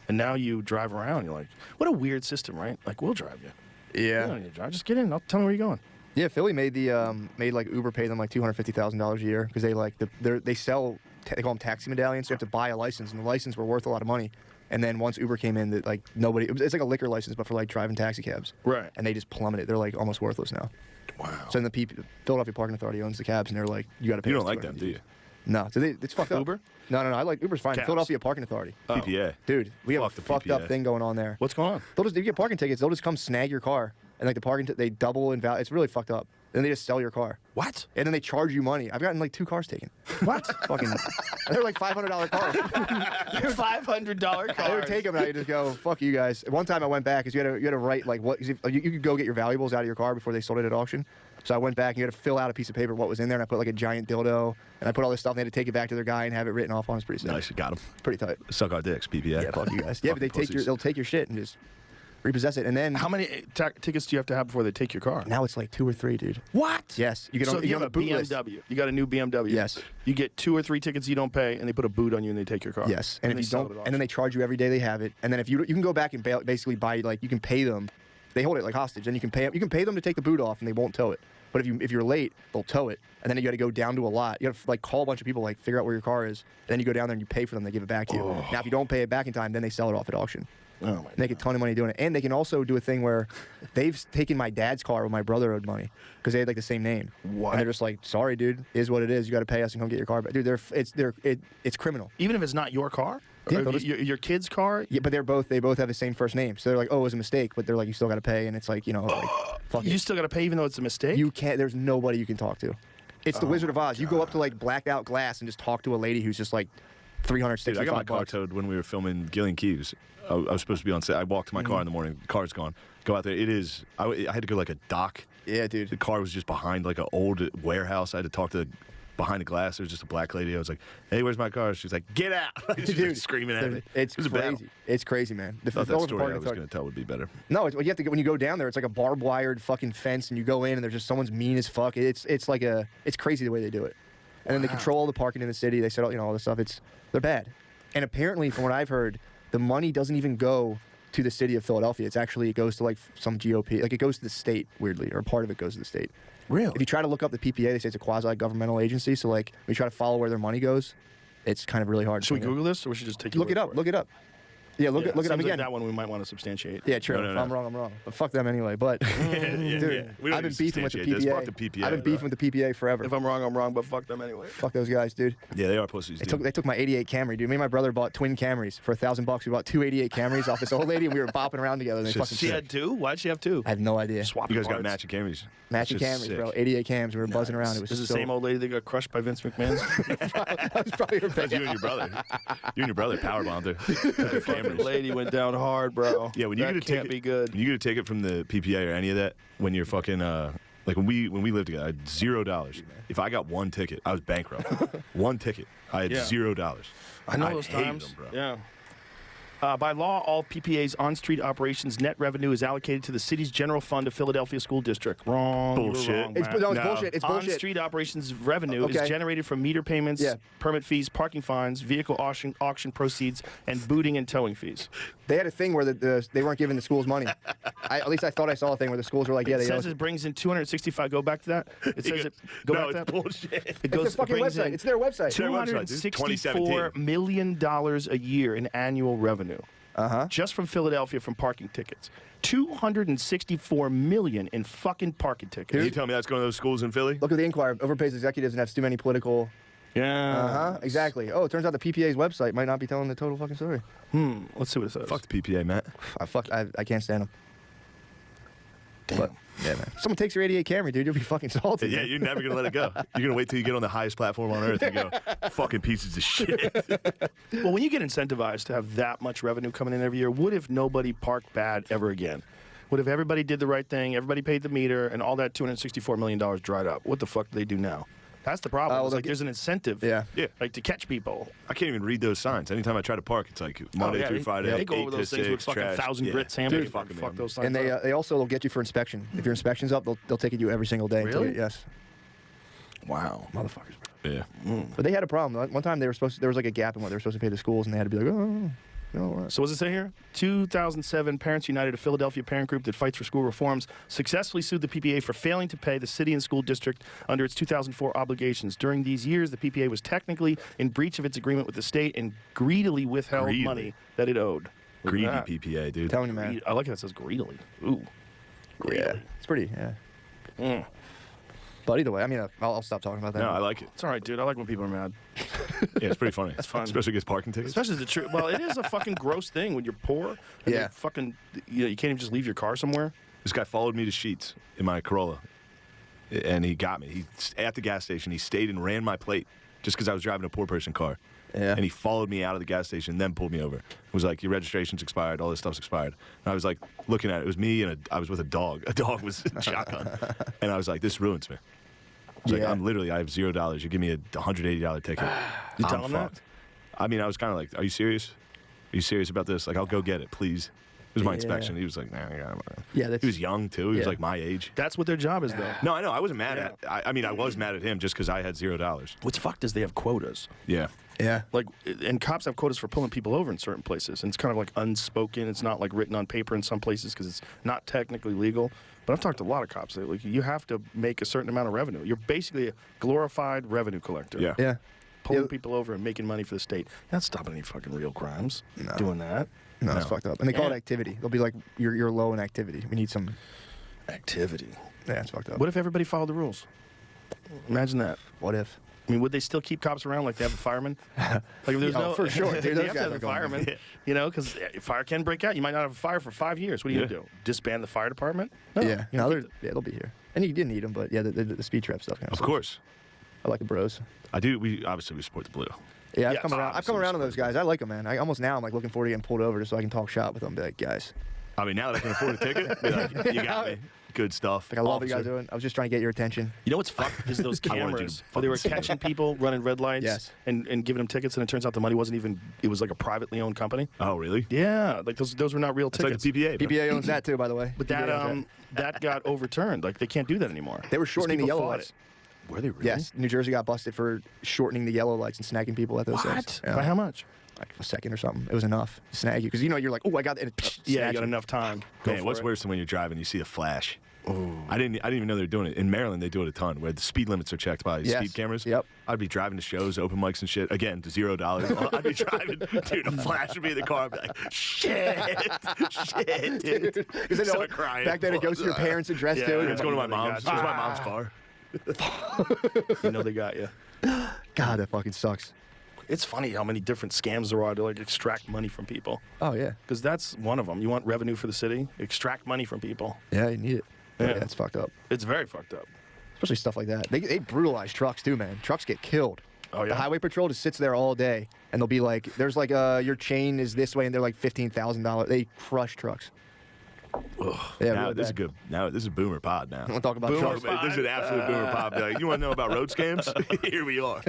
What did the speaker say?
and now you drive around. You're like, what a weird system, right? Like, we'll drive you. Yeah. You don't need to drive. Just get in. I'll tell me where you're going. Yeah, Philly made like Uber pay them like $250,000 a year because they they sell they call them taxi medallions. So you have to buy a license, and the license were worth a lot of money. And then once Uber came in, that like nobody, it's like a liquor license, but for like driving taxi cabs. Right. And they just plummeted. They're like almost worthless now. Wow. So then the Philadelphia Parking Authority owns the cabs, and they're like, you got to pay. You don't like them, do you? No, so it's fucked up. Uber? No. I like Uber's fine. Cabs. Philadelphia Parking Authority. PPA. Dude, we have Fuck a the fucked up PPA. thing going on there. What's going on? If you get parking tickets, they'll just come snag your car, and like the parking, they double in value. It's really fucked up. Then they just sell your car. What? And then they charge you money. I've gotten like 2 cars taken. What? Fucking, they're like $500 cars. $500 I would cars. take them and I just go, fuck you guys. One time I went back because you had to write like what you could go get your valuables out of your car before they sold it at auction. So I went back and you had to fill out a piece of paper what was in there, and I put like a giant dildo and I put all this stuff, and they had to take it back to their guy and have it written off on his pretty sick. Nice, you got them. Pretty tight. Suck our dicks, PPA. Yeah, fuck you guys. Yeah, but Fucking they'll take your shit and just repossess it, and then How many tickets do you have to have before they take your car? now it's like 2 or 3, dude. What? Yes, you get So on, if you get have on a the boot list. BMW. You got a new BMW. Yes. You get 2 or 3 tickets you don't pay, and they put a boot on you and they take your car. Yes, and if they you sell don't, it at and then they charge you every day they have it, and then if you can go back and basically buy, like, you can pay them. They hold it like hostage, and you can pay them to take the boot off, and they won't tow it. But if you're late, they'll tow it, and then you got to go down to a lot. You got to like call a bunch of people, like figure out where your car is, and then you go down there and you pay for them. They give it back to you. Now, if you don't pay it back in time, then they sell it off at auction. Oh my Make a ton of money doing it, and they can also do a thing where they've taken my dad's car when my brother owed money because they had like the same name. What? And they're just like, sorry, dude, is what it is. You got to pay us and come get your car back, dude. It's criminal. Even if it's not your car? Yeah, Or they'll just- your kid's car? Yeah, but they both have the same first name, so they're like, oh, it was a mistake, but they're like, you still got to pay, and it's like, like, fuck You it. still got to pay even though it's a mistake? You can't. There's nobody you can talk to. It's the Wizard of Oz. You go up to like blacked out glass and just talk to a lady who's just like Dude, $365. I got my car towed when we were filming Gilly and Keeves. I was supposed to be on set. I walked to my car in the morning. The car's gone. Go out there. It is. I had to go like a dock. Yeah, dude. The car was just behind like an old warehouse. I had to talk to behind the glass. There was just a black lady. I was like, "Hey, where's my car?" She was like, "Get out!" She was Dude, screaming at me. It's It was a battle. crazy. It's crazy, man. I thought that Philadelphia story Parking I was Authority- going to tell would be better. No, it's, you have to when you go down there. It's like a barbed wired fucking fence, and you go in, and there's just someone's mean as fuck. It's crazy the way they do it. And then they control all the parking in the city. They set up, all this stuff. They're bad. And apparently, from what I've heard, the money doesn't even go to the city of Philadelphia. It goes to like some GOP. Like it goes to the state, weirdly, or part of it goes to the state. Really? If you try to look up the PPA, they say it's a quasi-governmental agency. So like, when you try to follow where their money goes, it's kind of really hard. Should we Google this, or we should just take your Look word it up. for Look it up. Yeah, look it Seems up like again. that one we might want to substantiate. Yeah, true. No. If I'm wrong, I'm wrong. But fuck them anyway. But dude, We don't I've been need to beefing with the substantiate this. PPA. Fuck the PPA, I've been beefing with the PPA forever. If I'm wrong, but fuck them anyway. Fuck those guys, dude. Yeah, they are pussies. Dude. They took my '88 Camry, dude. Me and my brother bought twin Camrys for $1,000. We bought 2 '88 Camrys off this old lady, and we were bopping around together. And they Just fucking She sick. had 2? Why'd she have 2? I have no idea. Swap You guys got parts. matching Camrys. Matching That's just Camrys, sick. bro. 88 Cams. We were buzzing around. It was This is so, the same old lady that got crushed by Vince McMahon's. That was probably her That's you and your brother. You and your brother power bombed her. Took her Fucking Camrys. lady went down hard, bro. Yeah, when you that get a can't ticket, be good. When you get a ticket from the PPA or any of that, when you're fucking like when we lived together, I had $0. If I got one ticket, I was bankrupt. One ticket, I had Yeah. $0. I know those hated times. them, bro. Yeah. By law, all PPA's on-street operations net revenue is allocated to the city's general fund of Philadelphia School District. Wrong. You were Bullshit. wrong, It's, Matt. no, it's No. bullshit. It's bullshit. On-street operations revenue Okay. is generated from meter payments, Yeah. permit fees, parking fines, vehicle auction proceeds, and booting and towing fees. They had a thing where they weren't giving the schools money. At least I thought I saw a thing where the schools were like, yeah, It they says owe- it brings in 265. Go back to that. It says it. Go no, back to it's that. bullshit. It It's goes. their fucking it brings website. in It's their website. It's their website, dude. $264 million a year in annual revenue. Just from Philadelphia from parking tickets. $264 million in fucking parking tickets. Can you tell me that's going to those schools in Philly? Look at the Inquirer. Overpays executives and has too many political. Yeah. Exactly. Oh, it turns out the PPA's website might not be telling the total fucking story. Let's see what it says. Fuck the PPA, Matt. I can't stand them. Damn. But yeah, man. Someone takes your '88 Camry, dude. You'll be fucking salty. Yeah, man. you're never going to let it go. You're going to wait till you get on the highest platform on earth and go, fucking pieces of shit. Well, when you get incentivized to have that much revenue coming in every year, what if nobody parked bad ever again? What if everybody did the right thing, everybody paid the meter, and all that $264 million dried up? What the fuck do they do now? That's the problem. well, It's like they'll there's an incentive, Yeah. like to catch people. I can't even read those signs. Anytime I try to park, it's like Monday through Friday. They go 8 over to those things 6, with fucking trash. 1,000 Yeah. grit sandpaper. Dude, fucking Fuck man. those signs And up. they also will get you for inspection. If your inspection's up, they'll ticket you every single day. until Really? yes. Wow. Motherfuckers. Yeah. But they had a problem. One time there was like a gap in what they were supposed to pay the schools, and they had to be like, oh. So what's it say here? 2007, Parents United, a Philadelphia parent group that fights for school reforms, successfully sued the PPA for failing to pay the city and school district under its 2004 obligations. During these years, the PPA was technically in breach of its agreement with the state and greedily withheld money that it owed. Look Greedy at that. PPA, dude. Telling you, man. I like how it says greedily. Ooh. Yeah, it's pretty. Yeah. But either way, I mean, I'll stop talking about that. No, I like it. It's all right, dude. I like when people are mad. Yeah, it's pretty funny. That's fun. Especially against parking tickets. Especially the truth. Well, it is a fucking gross thing when you're poor. And Yeah. you're fucking, you can't even just leave your car somewhere. This guy followed me to Sheetz in my Corolla, and he got me. At the gas station, he stayed and ran my plate just because I was driving a poor person car. Yeah. And he followed me out of the gas station and then pulled me over. It was like, your registration's expired, all this stuff's expired. And I was like, looking at it. It was me and I was with a dog. A dog was shotgun. And I was like, this ruins me. I was like, I have $0. You give me a $180 ticket. You tell I'm him that? fucked. I mean, I was kind of like, are you serious? Are you serious about this? Like, I'll go get it, please. It was my inspection. He was like, nah, Yeah, he was young, too. He was Yeah. like my age. That's what their job is, though. No, I know. I wasn't mad at I mean, I was mad at him just because I had $0. What's fucked is they have quotas. Yeah. Yeah. Like, and cops have quotas for pulling people over in certain places. And it's kind of like unspoken. It's not like written on paper in some places because it's not technically legal. But I've talked to a lot of cops. Like, you have to make a certain amount of revenue. You're basically a glorified revenue collector. Yeah. Yeah. Pulling people over and making money for the state. Not stopping any fucking real crimes. No. Doing that. No, it's No. fucked up. And they call it Yeah. activity. They'll be like, you're low in activity. We need some. Activity. Yeah, it's fucked up. What if everybody followed the rules? Imagine that. What if? I mean, would they still keep cops around like they have a fireman? Like if there's Oh, no, for sure, dude. They Those have to guys have are a going fireman, in. you know, because fire can break out. You might not have a fire for 5 years. What are you gonna do? Disband the fire department? No, Yeah. you No, keep they'll be here. And you didn't need them, but yeah, the speed trap stuff. Kind Of course. I like the bros. I do. We support the blue. Yeah, Yes, I've come obviously around to those guys. I like them, man. I'm like looking forward to getting pulled over just so I can talk shop with them. Be like, guys, I mean, now that I can afford a ticket, be like, you got me. Good stuff. like I love what you guys Officer. doing. I was just trying to get your attention. You know what's fucked is those I wanted you to cameras where they were fucking see catching people running red lights Yes. and giving them tickets, and it turns out the money wasn't even. It was like a privately owned company. Oh, really? Yeah, like those were not real It's like tickets. the PPA. bro. PPA owns that too, by the way. But PPA owns that got overturned. Like they can't do that anymore. They were 'Cause shortening the people yellow fought lights. it. Were they really? Yes, New Jersey got busted for shortening the yellow lights and snagging people at those What? things. Yeah. By how much? Like a second or something. It was enough to snag you because you're like, oh, I got it. And it Yeah, you snags got you. enough time. Go Man, for what's it. worse than when you're driving and you see a flash? I didn't even know they were doing it. In Maryland, they do it a ton, where the speed limits are checked by Yes. speed cameras. Yep. I'd be driving to shows, open mics and shit. Again, to $0. I'd be driving, dude, a flash would be in the car. I'd be like, shit, dude. Because they know Start crying. back then it goes to your parents' address Yeah, too. yeah, It's going to my They mom's. It got was you. my mom's car. You know they got you. God, that fucking sucks. It's funny how many different scams there are to like extract money from people. Oh yeah. Because that's one of them. You want revenue for the city? Extract money from people. Yeah, you need it. Yeah. Yeah, it's fucked up. It's very fucked up. Especially stuff like that. They brutalize trucks too, man. Trucks get killed. Oh, yeah? The highway patrol just sits there all day, and they'll be like, "There's like your chain is this way," and they're like $15,000. They crush trucks. Yeah, Now really this is bad. good. Now this is boomer pod now. I want to talk about Boomer trucks. pod. This is an absolute boomer pod. Be like, you want to know about road scams? Here we are.